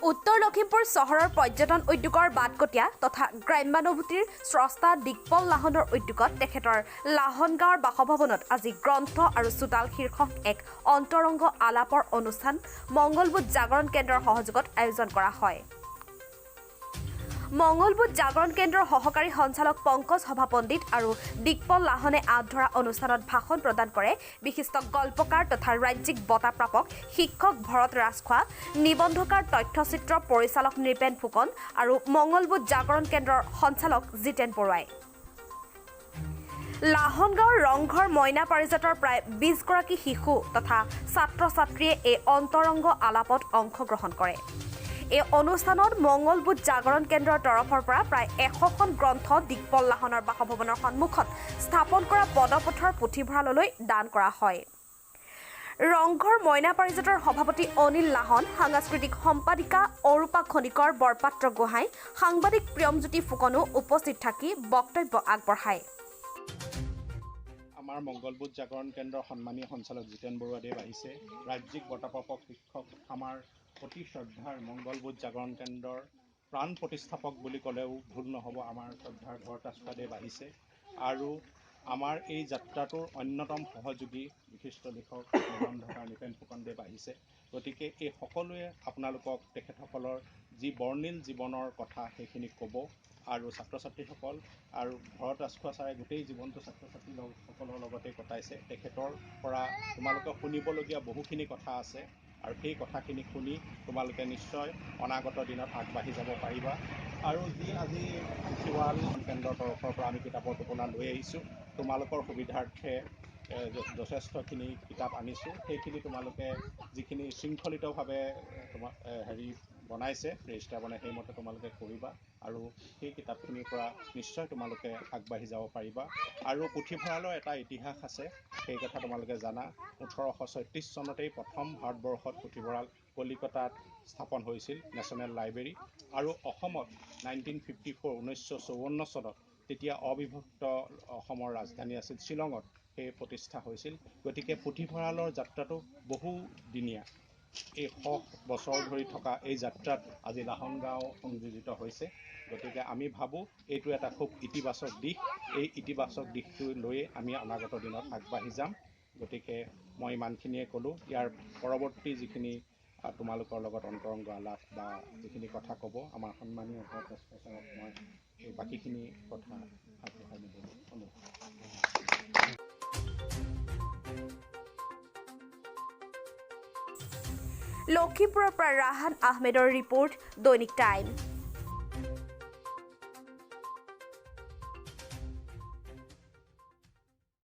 উত্তৰ লখিমপুৰ চহৰৰ পৰ্যটন উদ্যোগৰ বাটকটীয়া তথা গ্ৰাম্যানুভূতিৰ স্ৰষ্টা দিকপল লাহনৰ উদ্যোগত তেখেতৰ লাহন গাঁৱৰ বাসভৱনত আজি গ্ৰন্থ আৰু চোতাল শীৰ্ষক এক অন্তৰংগ আলাপৰ অনুষ্ঠান মংগলবুধ জাগৰণ কেন্দ্ৰৰ সহযোগত আয়োজন কৰা হয়। মংগলবুধ জাগৰণ কেন্দ্ৰৰ সহকাৰী সঞ্চালক পংকজ সভা পণ্ডিত আৰু দিকপল লাহনে আঁত ধৰা অনুষ্ঠানত ভাষণ প্ৰদান কৰে বিশিষ্ট গল্পকাৰ তথা ৰাজ্যিক বঁটা প্ৰাপক শিক্ষক ভৰত ৰাজখোৱা, নিবন্ধকাৰ তথ্যচিত্ৰ পৰিচালক নৃপেন ফুকন আৰু মংগলবুধ জাগৰণ কেন্দ্ৰৰ সঞ্চালক জিতেন বৰুৱাই। লাহন গাঁৱৰ ৰংঘৰ মইনা পাৰিজাতৰ প্ৰায় 20 গৰাকী শিশু তথা ছাত্ৰ-ছাত্ৰীয়ে এই অন্তৰংগ আলাপত অংশগ্ৰহণ কৰে। এই অনুষ্ঠানত মংগলবুধ জাগৰণ কেন্দ্ৰৰ তৰফৰ পৰা প্ৰায় 100খন গ্ৰন্থ দিকপল লাহনৰ বাসভৱনৰ সন্মুখত স্থাপন কৰা পদপথৰ পুথিভঁৰাললৈ দান কৰা হয়। ৰংঘৰ মইনা পাৰিজাতৰ সভাপতি অনিল লাহন, সাংস্কৃতিক সম্পাদিকা অৰূপা খনিকৰ, বৰপাত্ৰ গোহাঁই, সাংবাদিক প্ৰিয়মজ্যোতি ফুকনো উপস্থিত থাকি বক্তব্য আগবঢ়ায়। আমাৰ মংগলবুধ জাগৰণ কেন্দ্ৰৰ সন্মানীয় সঞ্চালক জিতেন বৰুৱাদেৱ আহিছে। ৰাজ্যিক বঁটাপ্ৰাপক শিক্ষক আমাৰ অতি শ্ৰদ্ধাৰ মংগলবুধ জাগৰণ কেন্দ্ৰৰ প্ৰাণ প্ৰতিষ্ঠাপক বুলি ক'লেও ভুল নহ'ব, আমাৰ শ্ৰদ্ধাৰ ভৰত ৰাজখোৱাদেৱ আহিছে। আৰু আমাৰ এই যাত্ৰাটোৰ অন্যতম সহযোগী বিশিষ্ট লেখক নিবন্ধকাৰ নৃপেন ফুকনদেৱ আহিছে। গতিকে এই সকলোৱে আপোনালোকক তেখেতসকলৰ যি বৰ্ণিল জীৱনৰ কথা সেইখিনি ক'ব আৰু ছাত্ৰ ছাত্ৰীসকল আৰু ভৰত ৰাজখোৱা ছাৰে গোটেই জীৱনটো ছাত্ৰ ছাত্ৰীসকলৰ লগতে কটাইছে। তেখেতৰ পৰা তোমালোকে শুনিবলগীয়া বহুখিনি কথা আছে আৰু সেই কথাখিনি শুনি তোমালোকে নিশ্চয় অনাগত দিনত আগবাঢ়ি যাব পাৰিবা। আৰু যি আজি পুথিভঁৰাল কেন্দ্ৰৰ তৰফৰ পৰা আমি কিতাপৰ টোপোলা লৈ আহিছোঁ, তোমালোকৰ সুবিধাৰ্থে যথেষ্টখিনি কিতাপ আনিছোঁ। সেইখিনি তোমালোকে যিখিনি শৃংখলিতভাৱে বনাইছে, ৰেজিষ্টাৰ বনাই সেইমতে তোমালোকে কৰিবা আৰু সেই কিতাপখিনিৰ পৰা নিশ্চয় তোমালোকে আগবাঢ়ি যাব পাৰিবা। আৰু পুথিভঁৰালৰ এটা ইতিহাস আছে, সেই কথা তোমালোকে জানা। 1836 চনতেই প্ৰথম ভাৰতবৰ্ষত পুথিভঁৰাল কলিকতাত স্থাপন হৈছিল, নেশ্যনেল লাইব্ৰেৰী। আৰু অসমত 1954 চনত তেতিয়া অবিভক্ত অসমৰ ৰাজধানী আছিল শ্বিলঙত সেই প্ৰতিষ্ঠা হৈছিল। গতিকে পুথিভঁৰালৰ যাত্ৰাটো বহুদিনীয়া। এই 100 বছৰ ধৰি থকা এই যাত্ৰাত আজি লাহন গাঁও সংযোজিত হৈছে। গতিকে আমি ভাবোঁ এইটো এটা খুব ইতিবাচক দিশ। এই ইতিবাচক দিশটো লৈয়ে আমি অনাগত দিনত আগবাঢ়ি যাম। গতিকে মই ইমানখিনিয়ে ক'লোঁ। ইয়াৰ পৰৱৰ্তী যিখিনি তোমালোকৰ লগত অন্তৰংগ আলাপ বা যিখিনি কথা ক'ব আমাৰ সন্মানীয় ভৰত ৰাজখোৱা ছাৰক মই এই বাকীখিনি কথা আগবঢ়াই দিবলৈ অনুৰোধ। লখিমপুৰৰ পৰা ৰাহান আহমেদৰ ৰিপৰ্ট, দৈনিক টাইম।